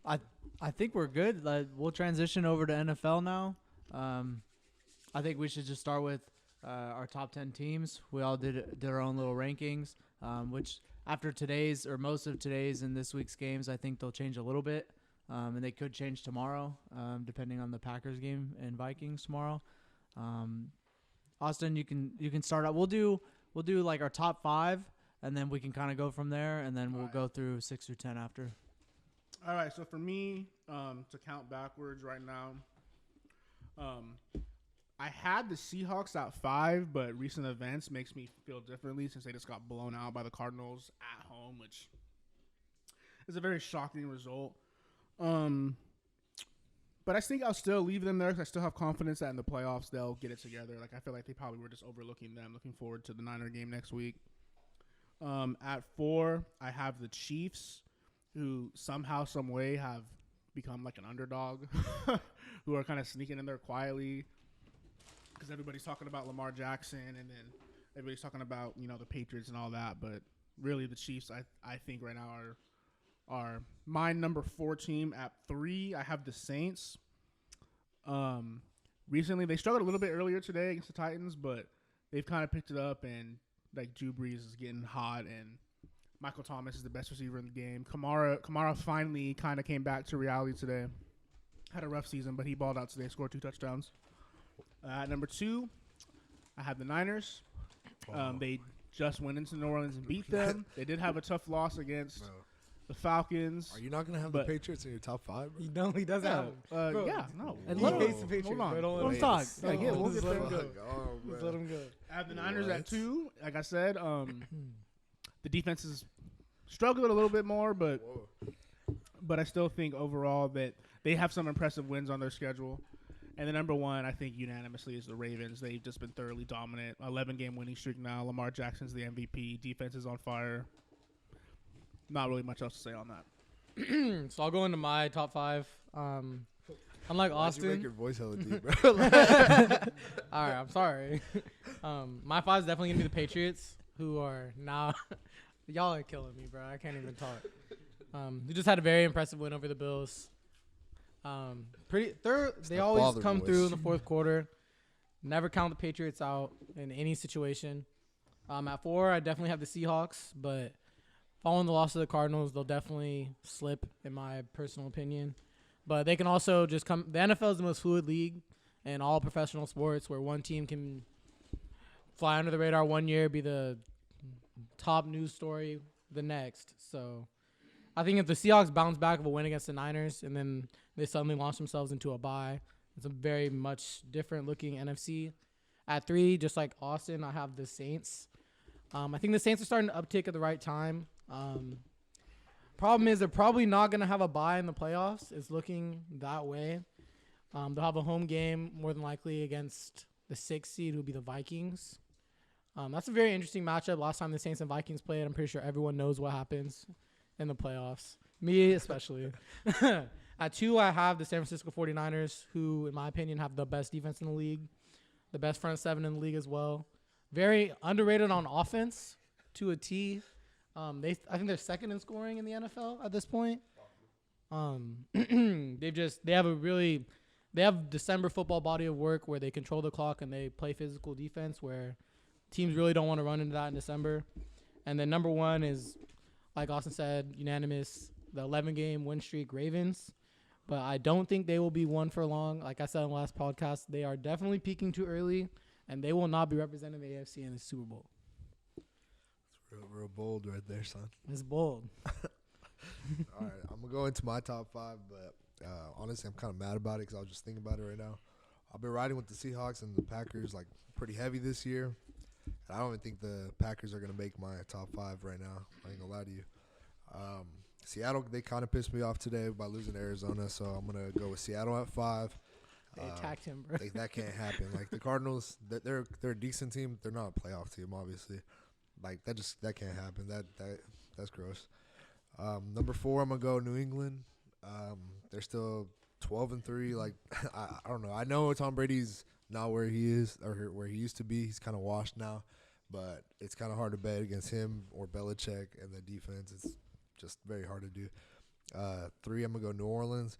I think we're good. We'll transition over to NFL now. I think we should just start with our top 10 teams. We all did our own little rankings, which after today's or most of today's and this week's games, I think they'll change a little bit, and they could change tomorrow, depending on the Packers game and Vikings tomorrow. Austin, you can start out. We'll do like our top 5, and then we can kind of go from there, and then we'll go through 6 through 10 after. All right, so for me, to count backwards right now, I had the Seahawks at 5, but recent events makes me feel differently since they just got blown out by the Cardinals at home, which is a very shocking result. But I think I'll still leave them there because I still have confidence that in the playoffs they'll get it together. Like I feel like they probably were just overlooking them. Looking forward to the Niner game next week. At 4, I have the Chiefs, who somehow, some way have become like an underdog, who are kind of sneaking in there quietly because everybody's talking about Lamar Jackson and then everybody's talking about, the Patriots and all that. But really the Chiefs, I think right now are my number 4 team. At 3, I have the Saints. Recently, they struggled a little bit earlier today against the Titans, but they've kind of picked it up, and like Drew Brees is getting hot, and Michael Thomas is the best receiver in the game. Kamara finally kind of came back to reality today. Had a rough season, but he balled out today, scored 2 touchdowns. At number 2, I have the Niners. They just went into New Orleans and beat them. They did have a tough loss against the Falcons. Are you not going to have the Patriots in your top 5? Bro? No, he doesn't have them. Yeah, no. And Hold he hates the Patriots. Hold on. Bro, Let him talk. Yeah, we'll get let there. him go. Oh, Just let him go. I have the Niners at 2. Like I said, the defense is struggling a little bit more, but I still think overall that they have some impressive wins on their schedule. And the number 1, I think unanimously, is the Ravens. They've just been thoroughly dominant. 11-game winning streak now. Lamar Jackson's the MVP. Defense is on fire. Not really much else to say on that. So I'll go into my top 5. Unlike Austin. You make your voice hella deep, bro. All right, I'm sorry. My 5 is definitely going to be the Patriots, who are now – y'all are killing me, bro. I can't even talk. They just had a very impressive win over the Bills. They always come through in the fourth quarter. Never count the Patriots out in any situation. At 4, I definitely have the Seahawks, but following the loss of the Cardinals, they'll definitely slip, in my personal opinion. But they can also just come. The NFL is the most fluid league in all professional sports, where one team can fly under the radar one year, be the top news story the next. So I think if the Seahawks bounce back of a win against the Niners and then they suddenly launch themselves into a bye, it's a very much different looking NFC. At 3, just like Austin, I have the Saints. I think the Saints are starting to uptick at the right time. Problem is they're probably not going to have a bye in the playoffs. It's looking that way. They'll have a home game more than likely against the 6th seed, who will be the Vikings. That's a very interesting matchup. Last time the Saints and Vikings played, I'm pretty sure everyone knows what happens in the playoffs. Me especially. At 2, I have the San Francisco 49ers, who, in my opinion, have the best defense in the league, the best front 7 in the league as well. Very underrated on offense to a T. I think they're 2nd in scoring in the NFL at this point. They have December football body of work where they control the clock and they play physical defense, where teams really don't want to run into that in December. And then number 1 is, like Austin said, unanimous, the 11-game win streak Ravens. But I don't think they will be one for long. Like I said in the last podcast, they are definitely peaking too early, and they will not be representing the AFC in the Super Bowl. It's real bold right there, son. It's bold. All right, I'm going to go into my top 5, but honestly, I'm kind of mad about it because I was just thinking about it right now. I've been riding with the Seahawks and the Packers like pretty heavy this year. And I don't even think the Packers are going to make my top 5 right now. I ain't going to lie to you. Seattle, they kind of pissed me off today by losing to Arizona, so I'm going to go with Seattle at 5. They attacked him, bro. That can't happen. Like the Cardinals, they're a decent team. They're not a playoff team, obviously. Like that can't happen. That's gross. Number 4, I'm gonna go New England. They're still 12-3. Like I don't know. I know Tom Brady's not where he is or where he used to be. He's kind of washed now, but it's kind of hard to bet against him or Belichick and the defense. It's just very hard to do. 3, I'm gonna go New Orleans.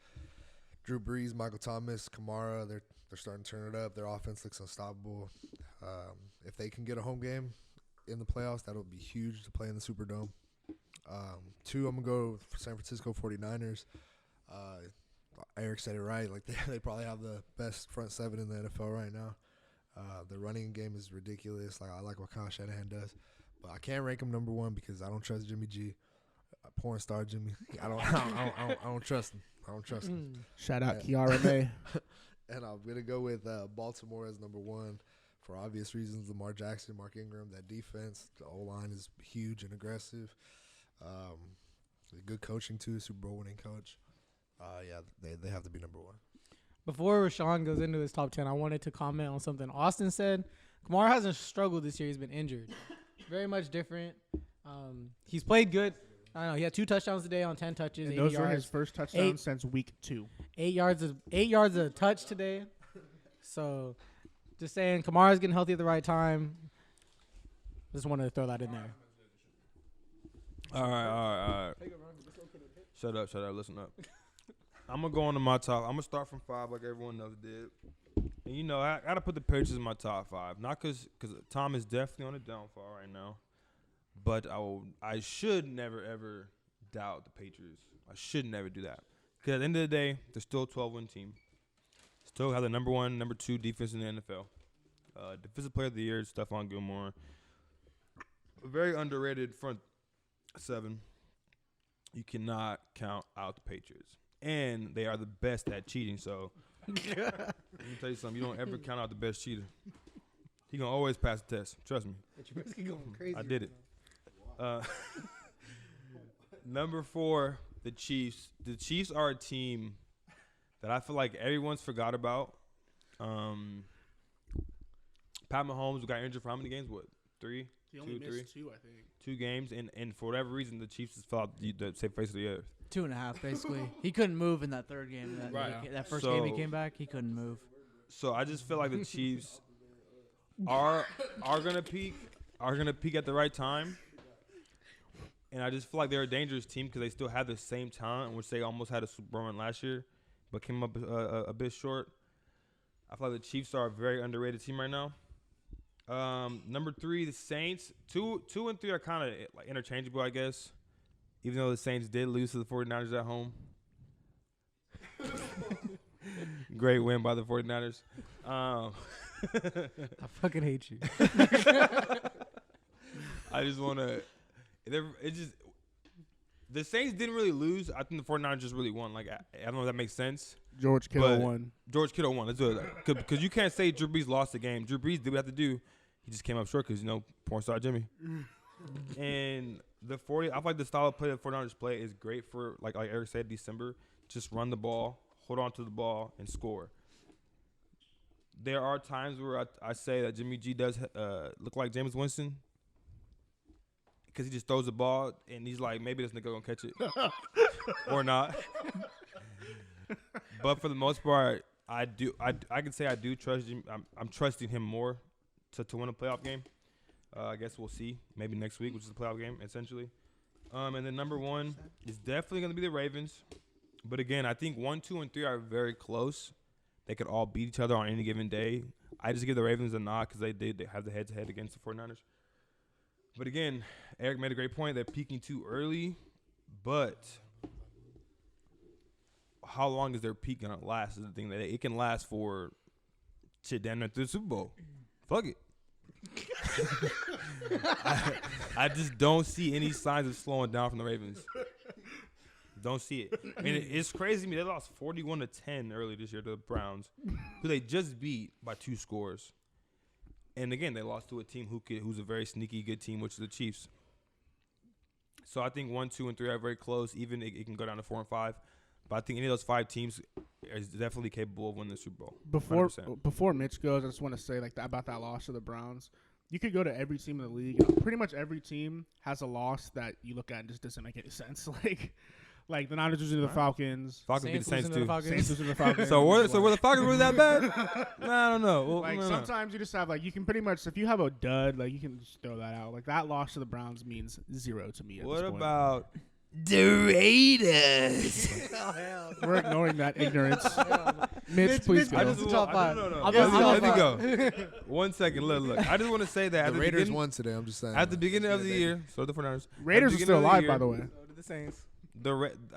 Drew Brees, Michael Thomas, Kamara. They're starting to turn it up. Their offense looks unstoppable. If they can get a home game in the playoffs, that'll be huge to play in the Superdome. 2, I'm gonna go for San Francisco 49ers. Eric said it right. Like they probably have the best front 7 in the NFL right now. The running game is ridiculous. Like I like what Kyle Shanahan does, but I can't rank him number 1 because I don't trust Jimmy G. Porn star Jimmy. I don't trust him. I don't trust him. Shout out Kiara May. And I'm gonna go with Baltimore as number 1 for obvious reasons. Lamar Jackson, Mark Ingram, that defense, the O-line is huge and aggressive. Good coaching too, Super Bowl winning coach. They have to be number 1. Before Rashawn goes into his top 10, I wanted to comment on something Austin said. Kamara hasn't struggled this year. He's been injured. Very much different. He's played good. I don't know. He had 2 touchdowns today on 10 touches. And 80 those yards. were his first touchdowns since week 2. 8 yards a touch today. So, just saying, Kamara's getting healthy at the right time. Just wanted to throw that in there. All right. Shut up. Listen up. I'm going to go into my top. I'm going to start from 5 like everyone else did. And, I got to put the Patriots in my top 5. Not because Tom is definitely on a downfall right now. But I should never, ever doubt the Patriots. I should never do that. Because at the end of the day, they're still a 12-win team. Still have the number 1, number 2 defense in the NFL. Defensive player of the year, Stephon Gilmore. A very underrated front 7. You cannot count out the Patriots. And they are the best at cheating. So let me tell you something. You don't ever count out the best cheater. He going to always pass the test. Trust me. Going crazy. I did it. Number 4, the Chiefs. The Chiefs are a team that I feel like everyone's forgot about. Pat Mahomes got injured for how many games? What, 3? He only missed 2, I think. 2 games, and for whatever reason, the Chiefs just fell out the safe face of the earth. 2.5 basically. He couldn't move in that third game. That first game he came back, he couldn't move. So I just feel like the Chiefs are gonna peak at the right time. And I just feel like they're a dangerous team because they still have the same talent, which they almost had a Super Bowl run last year, but came up a bit short. I feel like the Chiefs are a very underrated team right now. Number 3, the Saints. 2 and 3 are kind of like interchangeable, I guess, even though the Saints did lose to the 49ers at home. Great win by the 49ers. I fucking hate you. I just want to – the Saints didn't really lose. I think the 49ers just really won. Like, I don't know if that makes sense. George Kittle won. George Kittle won. Let's do it. Because you can't say Drew Brees lost the game. Drew Brees did what he had to do. He just came up short because, porn star Jimmy. And I feel like the style of play that 49ers play is great for, like Eric said, December. Just run the ball, hold on to the ball, and score. There are times where I say that Jimmy G does look like Jameis Winston because he just throws the ball, and he's like, maybe this nigga going to catch it or not. But for the most part, I can say I do trust him. I'm trusting him more to win a playoff game. I guess we'll see. Maybe next week, which is a playoff game, essentially. And then number 1 is definitely going to be the Ravens. But again, I think 1, 2, and 3 are very close. They could all beat each other on any given day. I just give the Ravens a nod because they have the head-to-head against the 49ers. But again, Eric made a great point. They're peaking too early. But how long is their peak going to last is the thing. That it can last for damn near through the Super Bowl. Fuck it. I just don't see any signs of slowing down from the Ravens. Don't see it. I mean, it's crazy to me. They lost 41-10 early this year to the Browns, who they just beat by 2 scores. And again, they lost to a team who's a very sneaky good team, which is the Chiefs. So I think 1, 2, and 3 are very close. Even it can go down to 4 and 5. But I think any of those 5 teams is definitely capable of winning the Super Bowl. 100%. Before Mitch goes, I just want to say about that loss to the Browns. You could go to every team in the league. And pretty much every team has a loss that you look at and just doesn't make any sense. Like the Niners losing to the Falcons. Falcons beat the Saints too. Saints losing to the Falcons. So were the Falcons really that bad? Nah, I don't know. Well, sometimes you just have you can pretty much, if you have a dud, you can just throw that out. Like that loss to the Browns means 0 to me. What about The Raiders. We're ignoring that ignorance. Mitch, please go. I just top want, five. no. I'll go Let me top go. 1 second. Look. I just want to say that The Raiders won today. I'm just saying. at the beginning of the year. So the 49ers. Raiders are still alive, by the way. So did the Saints.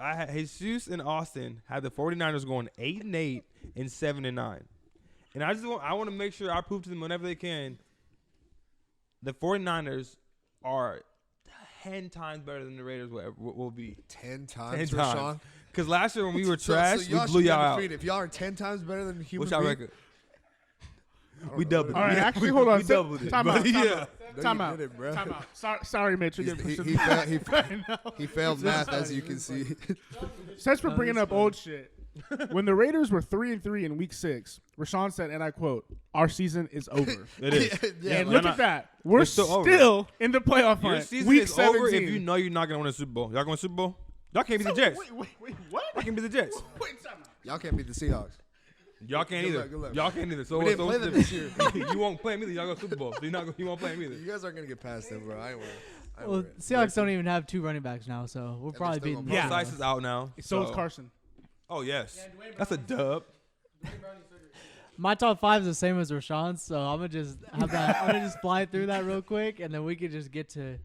I had Jesus and Austin had the 49ers going 8-8 and 7-9, and I want to make sure I prove to them whenever they can. The 49ers are 10 times better than the Raiders will be. 10 times, 10 times. Rashawn. Because last year when we were So trash, we y'all blew should be y'all out. undefeated. If y'all are 10 times better than human What's our being, record? I don't We know. doubled it. All right, actually, hold on. We doubled it. Time out. But Time yeah. out. No, Time you out. didn't, bro. Time out. Sorry, Mitch. He, He, he failed math, as you can see. Since we're bringing up old shit, when the Raiders were 3-3 in Week 6, Rashawn said, and I quote, "Our season is over." It is. Yeah, And man. look at that. We're It's still still, over. in the playoff Your hunt. season Week is 17. over if you know you're not going to win a Super Bowl. Y'all going to Super Bowl? Y'all can't beat the Jets. Wait, what? Y'all can't beat the Jets. Wait, time out. Y'all can't beat the Seahawks. Y'all can't Good either. luck, good luck. Y'all can't either. So We didn't play them this year. you won't play them either. Y'all go Super Bowl. So you won't play them either. You guys aren't gonna get past them, bro. I ain't worried. Well, Seahawks don't even have 2 running backs now, so we'll they're probably still beating gonna Yeah. Sice is out now. So is Carson. Oh, yes. That's a dub. My top 5 is the same as Rashawn's, so I'm gonna just have that. I'm gonna just fly through that real quick, and then we could just get to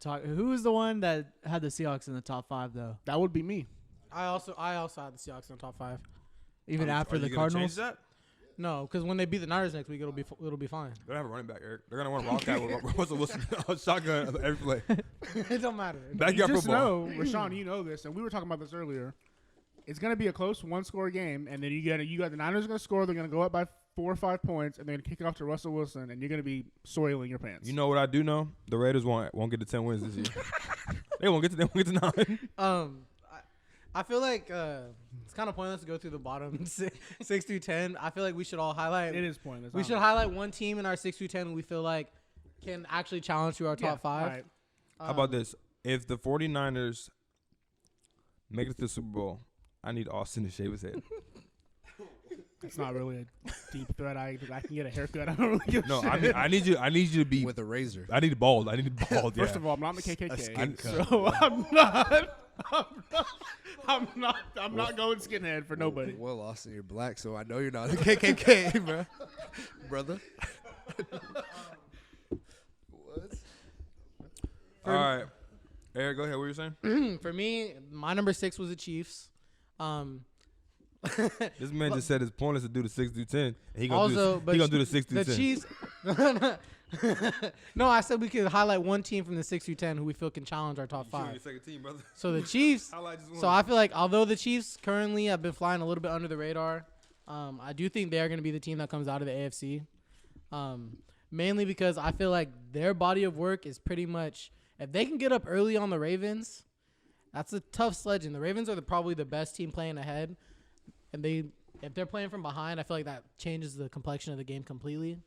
talk. Who was the one that had the Seahawks in the top 5 though? That would be me. I also had the Seahawks in the top 5. Even after Are the you gonna Cardinals. change that? No, because when they beat the Niners next week, it'll be fine. They don't have a running back, Eric. They're gonna want to Wildcat with Russell Wilson on shotgun every play. It don't matter. You Backyard just football. know, Rashawn, you know this, and we were talking about this earlier. It's gonna be a close 1-score game, and then you got the Niners gonna score. They're gonna go up by 4 or 5 points, and they're gonna kick it off to Russell Wilson, and you're gonna be soiling your pants. You know what I do know? The Raiders won't get to 10 wins this year. They won't get to 9. I feel like it's kind of pointless to go through the bottom 6 through 10. I feel like we should all highlight. It is pointless. We should highlight one team in our 6 through 10 we feel like can actually challenge to our top 5. All right. How about this? If the 49ers make it to the Super Bowl, I need Austin to shave his head. It's not really a deep threat. I can get a haircut. I don't really give a No, shit. I need you to be. with a razor. I need bald. First Yeah. of all, I'm not in the KKK, A skin cut. so I'm not going skinhead for nobody. Well, Austin, you're black, so I know you're not a KKK, bro. Brother. What? All right, Eric, go ahead. What were you saying? For me, my number 6 was the Chiefs. This man just said it's pointless to do the 6 through 10. And he gonna Also, do he gonna do the 6 through the 10. Chiefs. No, I said we could highlight one team from the 6 through 10 who we feel can challenge our top You shooting 5. your second team, brother. So the Chiefs. Highlight just one. So I feel like although the Chiefs currently have been flying a little bit under the radar, I do think they are going to be the team that comes out of the AFC. Mainly because I feel like their body of work is pretty much, if they can get up early on the Ravens, that's a tough sledging. The Ravens are probably the best team playing ahead, and if they're playing from behind, I feel like that changes the complexion of the game completely.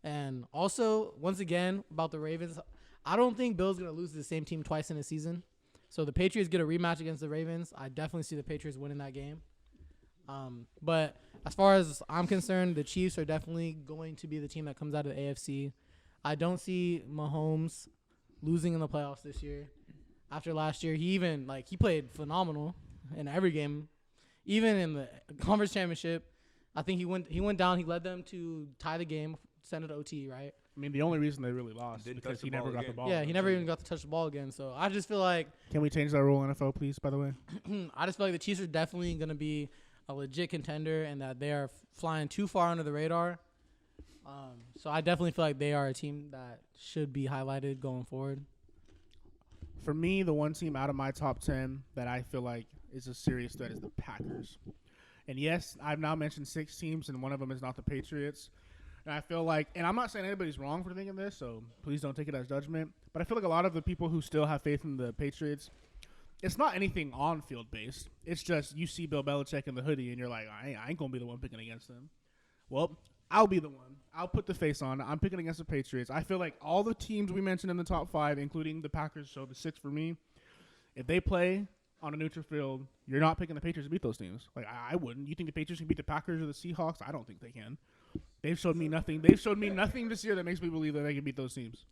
And also, once again, about the Ravens, I don't think Bill's going to lose to the same team twice in a season. So the Patriots get a rematch against the Ravens. I definitely see the Patriots winning that game. But as far as I'm concerned, the Chiefs are definitely going to be the team that comes out of the AFC. I don't see Mahomes losing in the playoffs this year. After last year, he played phenomenal in every game. Even in the conference championship, I think he went down. He led them to tie the game, send it to OT, right? I mean, the only reason they really lost Didn't because touch the he never ball got the again. ball. Yeah, he never even got to touch the ball again. So I just feel like Can we change that rule in NFL, please? By the way, the Chiefs are definitely going to be a legit contender, and that they are flying too far under the radar. So I definitely feel like they are a team that should be highlighted going forward. for me, the one team out of my top 10 that I feel like is a serious threat is the Packers. And yes, I've now mentioned 6 teams, and one of them is not the Patriots. And I feel like, and I'm not saying anybody's wrong for thinking this, so please don't take it as judgment. But I feel like a lot of the people who still have faith in the Patriots, it's not anything on-field based. It's just you see Bill Belichick in the hoodie, and you're like, I ain't going to be the one picking against him. Well, I'll be the one. I'll put the face on. I'm picking against the Patriots. I feel like all the teams we mentioned in the top 5, including the Packers, so the 6 for me, if they play on a neutral field, you're not picking the Patriots to beat those teams. Like, I wouldn't. You think the Patriots can beat the Packers or the Seahawks? I don't think they can. They've showed me nothing. They've showed me nothing this year that makes me believe that they can beat those teams.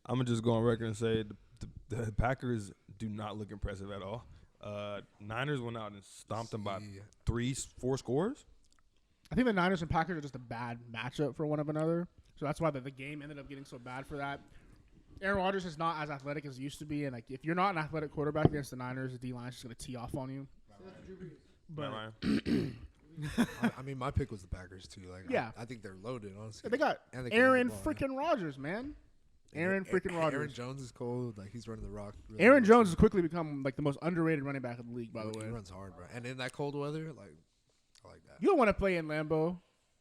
I'm going to just go on record and say the Packers do not look impressive at all. Niners went out and stomped them by Yeah. 4 scores. I think the Niners and Packers are just a bad matchup for one of another. So that's why the game ended up getting so bad for that. Aaron Rodgers is not as athletic as he used to be, and like if you're not an athletic quarterback against the Niners, the D line is just gonna tee off on you. But I mean, my pick was the Packers too. Like, Yeah. I think they're loaded. Honestly, they got And they can run Aaron the ball, freaking Rodgers, man. Aaron freaking Aaron Rodgers. Jones is cold. Like he's running the rock. Really Aaron well, Jones too. has quickly become like the most underrated running back in the league. By the way, He runs hard, bro. And in that cold weather, like I like that. you don't want to play in Lambeau.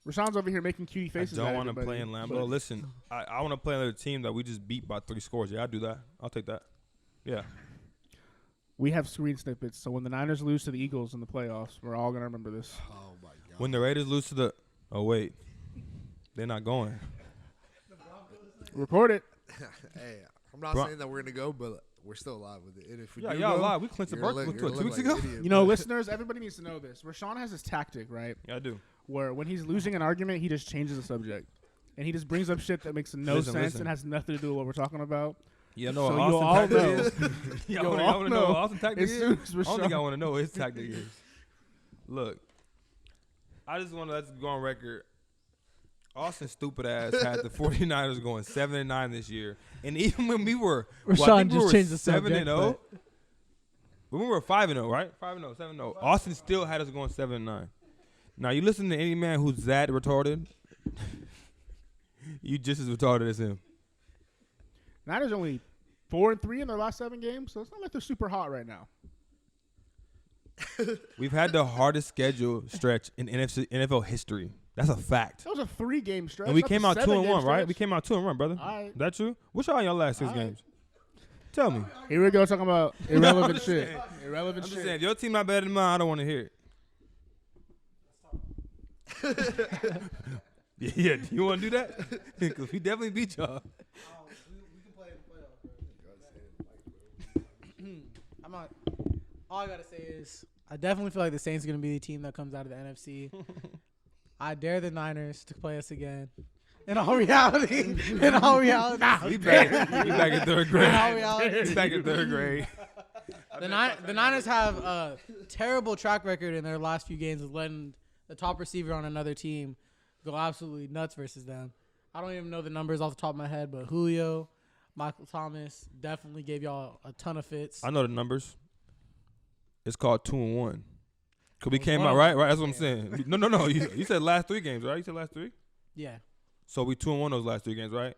Rashawn's over here making cutie I faces. don't want to play in Lambeau. Listen, I want to play another team that we just beat by 3 scores. Yeah, I'll do that. I'll take that. Yeah. We have screen snippets, so when the Niners lose to the Eagles in the playoffs, we're all gonna remember this. Oh my god. When the Raiders lose to the – oh, wait. They're not going. Record it. Hey, I'm not Bro- saying that we're gonna go, but we're still alive with it. And if we Yeah, do y'all go, live. We clinched the you're birth gonna two look weeks like ago. an idiot, You know, bro. listeners, everybody needs to know this. Rashawn has this tactic, right? Yeah, I do. Where when he's losing an argument, he just changes the subject. And he just brings up shit that makes no Listen, sense listen. and has nothing to do with what we're talking about. Yeah, I know So what you'll all Austin know. tactic is. You'll Y'all all want to know what know Austin tactic as is? soon as I don't think I Rashawn. want to know what his tactic is. Look, I just want to let's go on record. Austin's stupid ass had the 49ers going 7-9 this year. And even when we were Rashawn just changed the 7-0. subject, but- When we were 5-0, right? 5-0, 7-0. Austin still had us going 7-9. Now you listen to any man who's that retarded, you just as retarded as him. Niners only 4-3 in their last 7 games, so it's not like they're super hot right now. We've had the hardest schedule stretch in NFL history. That's a fact. That was a 3-game stretch. And we not came the out 7-game 2-1, right? stretch. We came out 2-1, brother. All right. That true? What's y'all in your last 6 All right. games? Tell me. Here we go talking about irrelevant shit. saying. Irrelevant I'm shit. just saying, if your team not better than mine, I don't want to hear it. Yeah, do you want to do that? Because we definitely beat y'all. I'm not. All I gotta say is I definitely feel like the Saints are gonna be the team that comes out of the NFC. I dare the Niners to play us again. In all reality, We back in 3rd grade. In all reality. We back in 3rd grade. The Niners have a terrible track record in their last few games of letting the top receiver on another team go absolutely nuts versus them. I don't even know the numbers off the top of my head, but Julio, Michael Thomas definitely gave y'all a ton of fits. I know the numbers. It's called 2-1. Cause we came one out of right. them. That's what I'm saying. No. You said last 3 games, right? You said last 3. Yeah. So we 2-1 those last 3 games, right?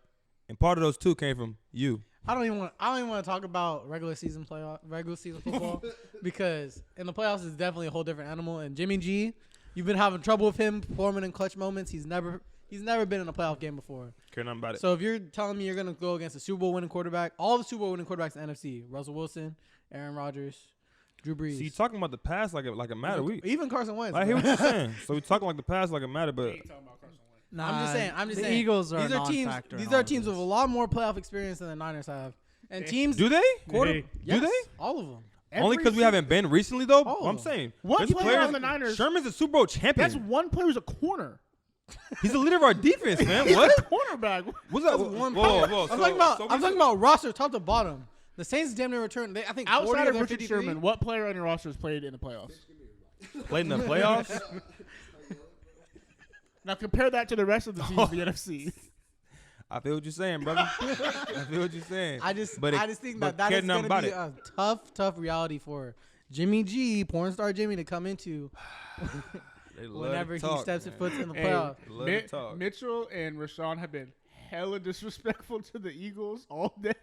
And part of those 2 came from you. I don't even want to talk about regular season football because in the playoffs it's definitely a whole different animal. And Jimmy G, you've been having trouble with him performing in clutch moments. He's never been in a playoff game before. Care nothing about it. So if you're telling me you're gonna go against a Super Bowl winning quarterback, all the Super Bowl winning quarterbacks in the NFC, Russell Wilson, Aaron Rodgers, Drew Brees, See, you talking about the past like it matter. even Carson Wentz. I hear bro. what you're saying. So we talking like the past like it matter, but Nah, I'm just saying. the Eagles are these a are teams. non-factor in These all are of teams this. with a lot more playoff experience than the Niners have, and teams do they? Hey. Yes, they? all of them. Only because we haven't been recently though. Oh. Well, I'm saying One there's player players- on the Niners. Sherman's a Super Bowl champion. That's one player who's a corner. He's the leader of our defense, man. He's What? a cornerback. What's that? That's one Whoa, player. whoa. I'm talking about roster top to bottom. The Saints damn near returned. I think 40 Outside of of their Richard 53. Sherman, what player on your roster has played in the playoffs? Played in the playoffs. Now compare that to the rest of the teams in the NFC. I feel what you're saying, brother. I feel what you're saying. I just But think but that care is nothing going to about be it. a tough reality for Jimmy G, porn star Jimmy, to come into They love whenever to talk, he steps his man. foot in the Hey, playoff. They love to talk. Mitchell and Rashawn have been hella disrespectful to the Eagles all day.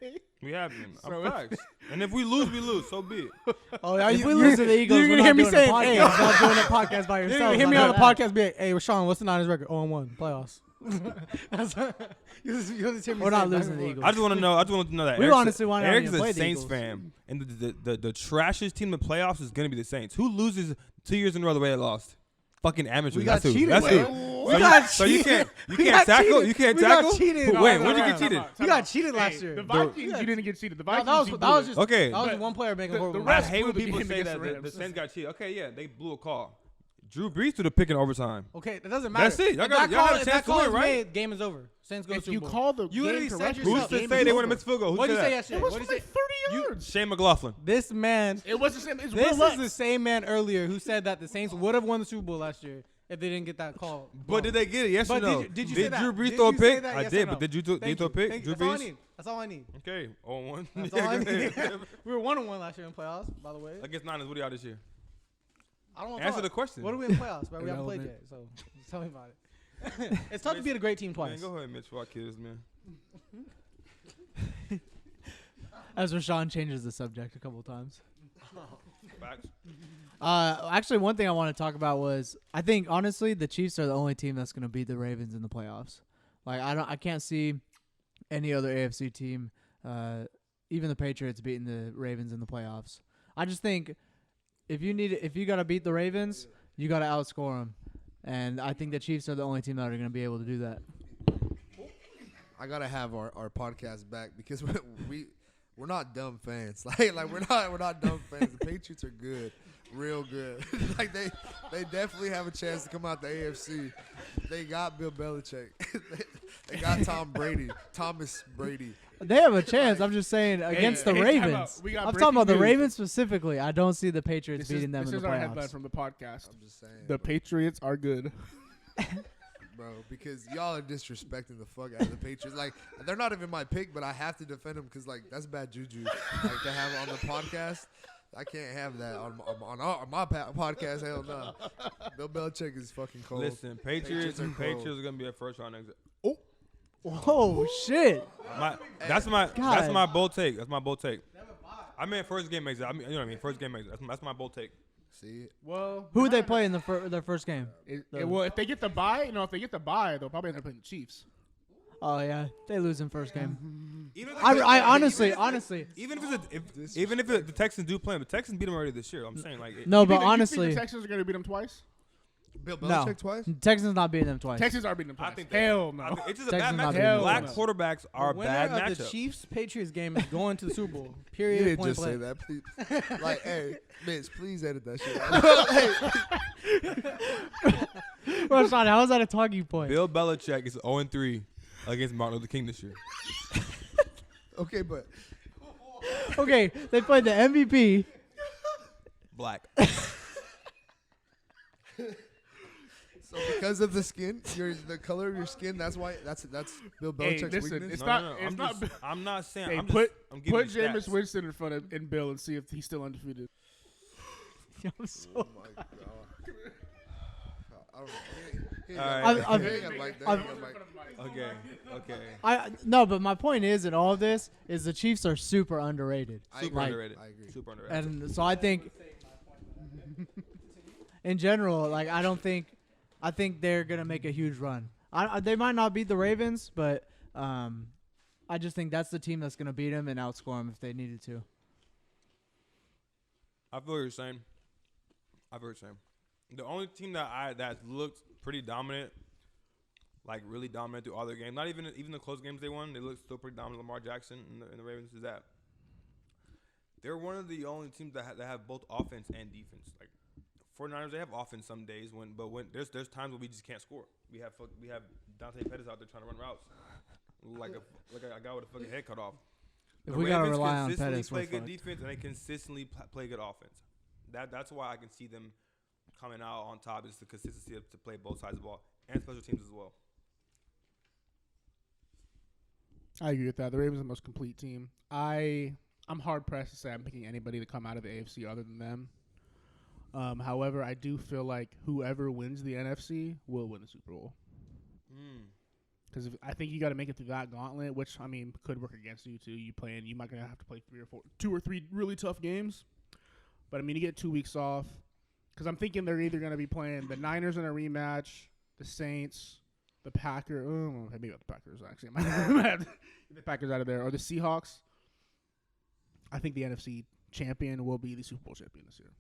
We have been. So- Facts. And if we lose, we lose. So be it. Oh, yeah, If we lose to the Eagles, you're we're gonna hear not me doing saying, a podcast. hey, You're not doing a podcast by You're yourself. gonna hear me about on the that. podcast be like, hey, Rashawn, what's the Niners record? 0-1, playoffs. You'll just hear me We're not say it back losing and the forth. Eagles. I just want to know. I just want to know that We Eric's honestly want to Eric's even a play the Saints Eagles. fan, and the trashiest team in the playoffs is gonna be the Saints. Who loses 2 years in a row the way they lost? Fucking amateurs. We got That's who. cheated, That's man. who. We got So you cheated. can't We got tackle. cheated. You can't We got tackle. cheated. Who- No, Wait, no, when did you no, get cheated? We got cheated last year. The Vikings, you didn't get cheated. The No, Vikings, that was you that was blew just it. Okay, that was but- one player making a the horrible. I Rams hate when blew the people game say against that the the Rams. Saints got cheated. Okay, yeah, they blew a call. Drew Brees threw the pick in overtime. Okay, that doesn't matter. That's it. Y'all If got- that y'all call- had a if chance that to call win, is right? made, game is over. Saints go to If Super you Bowl. call the You literally game said correctly, yourself. Who's the to game say is they over. want to miss field goal? Who What did said you say that? yesterday? It was What did from you like say? 30 yards. Shane McLaughlin. This man. It was the same. It's This real is the same man earlier who said that the Saints would have won the Super Bowl last year if they didn't get that call. But did they get it? Yes But or no? did you say that? Drew Brees Did throw a you say pick? that? I Yes did, or no? but did you throw a pick? Thank Drew you. That's all I Brees? need. That's all I need. Okay, 0-1. That's all I need. We were 1-1 last year in playoffs, by the way. Against Niners, what are y'all this year? I don't want to Answer the question. What are we in playoffs, bro? We haven't played Irrelevant. yet, so just tell me about it. It's tough to beat a great team Man, twice. go ahead, Mitch, for our kids, man. As Rashawn changes the subject a couple times. Facts. Actually, one thing I want to talk about was I think honestly the Chiefs are the only team that's going to beat the Ravens in the playoffs. Like I can't see any other AFC team, even the Patriots, beating the Ravens in the playoffs. I just think if you got to beat the Ravens, you got to outscore them, and I think the Chiefs are the only team that are going to be able to do that. I gotta have our podcast back because we're not dumb fans. Like we're not dumb fans. The Patriots are good, real good. Like they definitely have a chance to come out the AFC. They got Bill Belichick. they got Thomas Brady. They have a chance. I'm just saying against the time Ravens. out. We got I'm talking about the breaking news. Ravens specifically. I don't see the Patriots beating them this in is the our headline playoffs. from the podcast. I'm just saying, The Patriots are good. bro, because y'all are disrespecting the fuck out of the Patriots. Like they're not even my pick, but I have to defend them because like that's bad juju. Like to have on the podcast. I can't have that on my podcast. Hell no. Bill Belichick is fucking cold. Listen, Patriots are Patriots cold. are gonna be a first round exit. Oh shit! That's my God. bold take. That's my bold take. I mean, first game exit. I mean, you know what I mean. First game exit. That's my bold take. See, Well, Who would they play in their first game? well, if they get the bye, if they get the bye, they'll probably end up playing the Chiefs. Oh yeah, they lose in first game. Even if I honestly, even if the Texans do play them, the Texans beat them already this year. I'm saying like no, You but think the honestly, Texans are going to beat them twice. Bill no. Belichick twice. Texans not beating them twice. Texans are beating them twice. I think Hell I no. think it's just a Texans bad not matchup. beating Black them. quarterbacks are a Winner bad of the matchup. Chiefs Patriots game is going to the Super Bowl. You Period. didn't Point just blank. say that, please. Like, hey, Mitch, please edit that shit out. Well, Sean, how is that a talking point? Bill Belichick is 0-3 against Martin Luther King this year. Okay, but Okay, they played the MVP. Black. so because of the skin, the color of your skin, that's why that's Bill Hey, Belichick's listen, weakness. it's No, not. no, no. It's not. I'm not saying. Hey, I'm put giving put you Jameis stats. Winston in front of Bill and see if he's still undefeated. I'm so- Oh my god. I don't know. He ain't All got- right. he ain't got like that. I've- He ain't got like- Okay. No, but my point is, in all of this, is the Chiefs are super underrated. I Super agree. underrated. I agree. Super underrated. And so I think, in general, like I think they're gonna make a huge run. They might not beat the Ravens, but I just think that's the team that's gonna beat them and outscore them if they needed to. I feel what you're saying. The only team that looked pretty dominant, like really dominant through all their games, not even the close games they won, they looked still pretty dominant. Lamar Jackson and the Ravens is that. They're one of the only teams that have both offense and defense. Like 49ers, they have offense some days but when there's times where we just can't score. We have Dante Pettis out there trying to run routes, like a guy with a fucking head cut off. If The we gotta Ravens rely on consistently Pettis, play we're good fucked. defense and they consistently play good offense. That's why I can see them coming out on top. Is the consistency to play both sides of the ball and special teams as well. I agree with that. The Ravens are the most complete team. I'm hard pressed to say I'm picking anybody to come out of the AFC other than them. However, I do feel like whoever wins the NFC will win the Super Bowl. Because I think you got to make it through that gauntlet, which I mean could work against you too. You might gonna have to play 2 or 3 really tough games. But I mean, you get 2 weeks off. Because I'm thinking they're either gonna be playing the Niners in a rematch, the Saints, the Packers. Oh, maybe not the Packers actually. I might have to get the Packers out of there, or the Seahawks. I think the NFC champion will be the Super Bowl champion this year.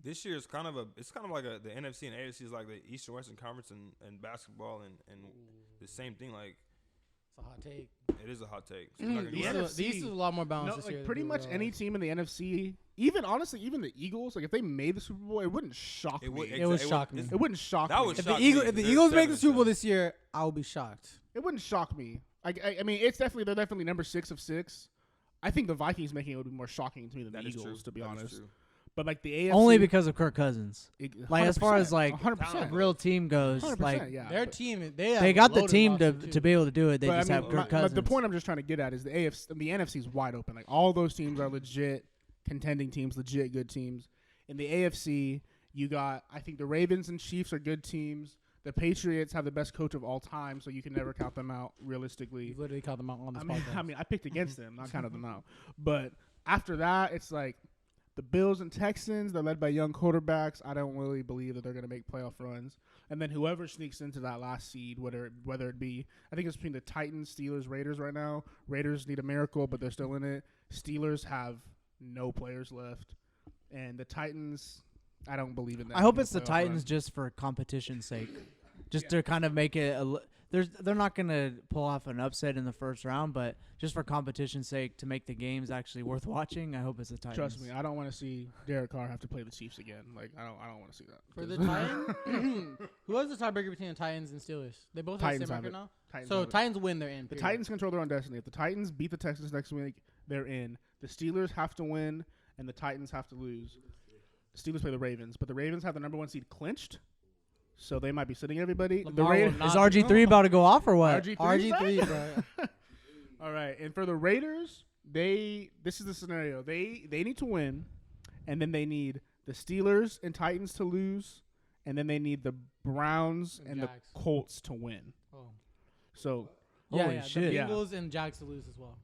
This year is kind of like the NFC and AFC is like the Eastern Western Conference and basketball and the same thing. Like It's a hot take. It is a hot take. So Mm, we're not the gonna do NFC that. The East is a lot more balanced No, this like year. pretty than much people any realize. team in the NFC, even honestly, even the Eagles, like if they made the Super Bowl, it wouldn't shock It would- me. It would Exa- shock me. it's- It wouldn't shock That me. would If shock the, Eagle, me if the because Eagles they're make the Super Bowl 7-7. this year, I'll be shocked. It wouldn't shock me. I mean, they're definitely number 6 of 6. I think the Vikings making it would be more shocking to me than That the is Eagles, true. to be That is honest. true. But like the AFC, Only because of Kirk Cousins. Like, as far as, 100%, like, 100%, Real team goes, 100%, like yeah. Their But- team, they got the team to to be able to do it. They but just I mean, have Kirk Cousins. the point I'm just trying to get at is the NFC is wide open. Like all those teams are legit contending teams, legit good teams. In the AFC, you got I think the Ravens and Chiefs are good teams. The Patriots have the best coach of all time, so you can never count them out realistically. You literally called them out on this I mean, podcast. I picked against them, not counting them out. But after that, it's like the Bills and Texans. They're led by young quarterbacks. I don't really believe that they're going to make playoff runs. And then whoever sneaks into that last seed, whether it be, I think it's between the Titans, Steelers, Raiders right now. Raiders need a miracle, but they're still in it. Steelers have no players left, and the Titans, I don't believe in that. I hope making a it's the playoff Titans run. just for competition's sake, just to kind of make it. They're not gonna pull off an upset in the first round, but just for competition's sake, to make the games actually worth watching, I hope it's the Titans. Trust me, I don't want to see Derek Carr have to play the Chiefs again. Like I don't want to see that. For the Titans, who has the tiebreaker between the Titans and Steelers? They both have the Titans same have record it. now. Titans So have it. Titans win, they're in. The period. Titans control their own destiny. If the Titans beat the Texans next week, they're in. The Steelers have to win, and the Titans have to lose. The Steelers play the Ravens, but the Ravens have the number 1 seed clinched, so they might be sitting everybody. Lamar The will Raiders. not- Is RG3 about to go off or what? RG3, RG3, bro. All right, and for the Raiders, this is the scenario. They need to win, and then they need the Steelers and Titans to lose, and then they need the Browns And and Jags. the Colts to win. Oh. So, Yeah, Holy yeah. shit. The Yeah. Bengals and Jags to lose as well.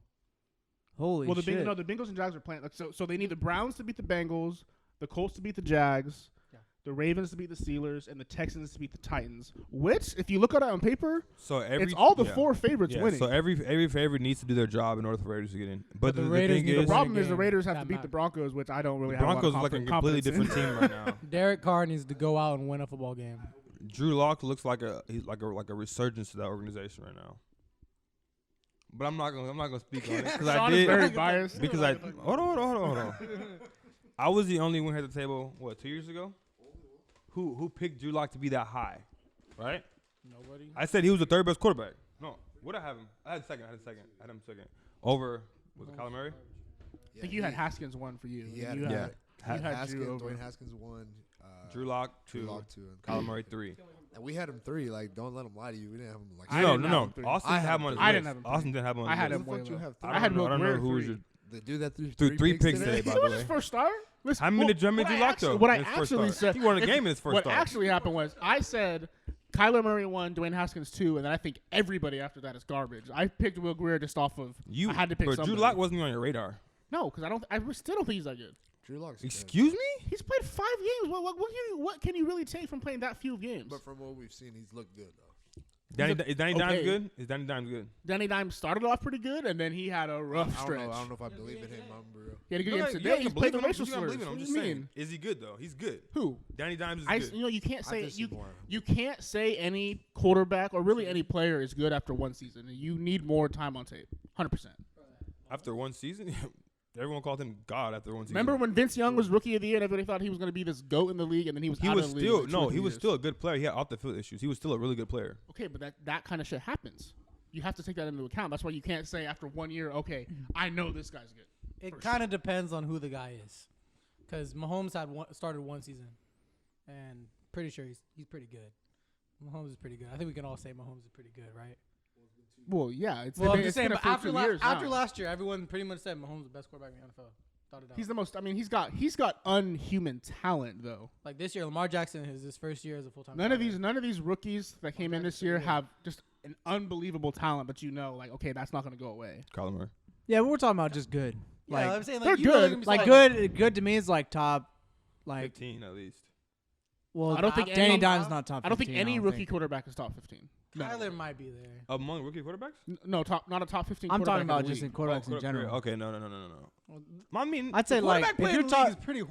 Holy well, the shit! the Bengals and Jags are playing. Like, so they need the Browns to beat the Bengals, the Colts to beat the Jags, Yeah. the Ravens to beat the Steelers, and the Texans to beat the Titans. Which, if you look at it on paper, So it's all the yeah. 4 favorites Yeah, winning. so every favorite needs to do their job in order for Raiders to get in. But the the Raiders thing need to is, the win problem a is the game Raiders have that to beat the matters. Broncos, which I don't really the have Broncos a are lot like a of completely confidence in. different team right now. Derek Carr needs to go out and win a football game. Drew Lock looks like he's like a resurgence to that organization right now. But I'm not gonna speak on it because I Sean is did very biased. because I hold on. I was the only one here at the table 2 years ago who picked Drew Lock to be that high, right? Nobody. I said he was the 3rd best quarterback. No, what I have him? I had second. I had him second over was it Kyler Murray? I think you had Haskins 1 for you. Yeah, you yeah. had, Ha- you had Haskins, Drew over. Dwayne Haskins 1. Drew Lock Drew 2, Lock 2. And Kyler Murray 3. And we had him 3. Like, don't let him lie to you. We didn't have him like. I No, didn't have no. him 3. Austin I had had him on his him I list. didn't have him 3. Austin didn't have him on I his had list. him Who the way fuck you low. have I had I don't know Will who was Greer your. The dude that threw Threw three picks today. today, by It the was way. his first start. Listen, How many did Jeremy what I Drew Lock actually- though? What I in his first actually start? said, He won a if- game in his first what start. actually happened was I said Kyler Murray 1, Dwayne Haskins 2, and then I think everybody after that is garbage. I picked Will Greer just off of I had to pick but somebody. Drew Lock wasn't even on your radar. No, because I still don't think he's that good. Drew Lock's Excuse me? He's played 5 games. What can you really take from playing that few games? But from what we've seen, he's looked good though. Is Danny Dimes okay. good? Is Danny Dimes good? Danny Dimes started off pretty good, and then he had a rough I stretch. don't know if I believe in him. I'm real. He had a good You game gotta- you today. gotta He's believe played the in him. racial You gotta slurs. believe in him. What I'm do just you saying. mean? Is he good though? He's good. Who? Danny Dimes is You good. can't I say just see more of him. you can't say any quarterback or really any player is good after one season. You need more time on tape. 100%. After one season, everyone called him God after one season. Remember when Vince Young was rookie of the year and everybody thought he was going to be this GOAT in the league, and then he was he out was of the league still in like 2 or 3 he was years? still a good player. He had off the field issues. He was still a really good player. Okay, but that kind of shit happens. You have to take that into account. That's why you can't say after 1 year, okay, I know this guy's good. It kind of depends on who the guy is, because Mahomes started 1 season, and pretty sure he's pretty good. Mahomes is pretty good. I think we can all say Mahomes is pretty good, right? Well, yeah, it's Well, I'm it's just saying, been but for after 2 years after now. last year, everyone pretty much said Mahomes is the best quarterback in the NFL. Thought it out. He's the most. I mean, he's got unhuman talent though. Like this year, Lamar Jackson is his first year as a full-time. None of starter. these rookies that came in this year have just an unbelievable talent, but like, okay, that's not going to go away. Kyler Murray. Yeah, but we're talking about just good. Yeah, Like, I'm saying they're like, you know they're good. gonna be like solid. good to me is like top, like 15 at least. well, I don't think Danny any- Dimes not top. I don't think 15, any I rookie think. quarterback is top 15. No. Kyler might be there. Among rookie quarterbacks? No, not a top 15. I'm talking quarterback about in the just in league. quarterbacks in quarter- general. Okay, no. I mean, I'd say like if you're talking, talking, is pretty.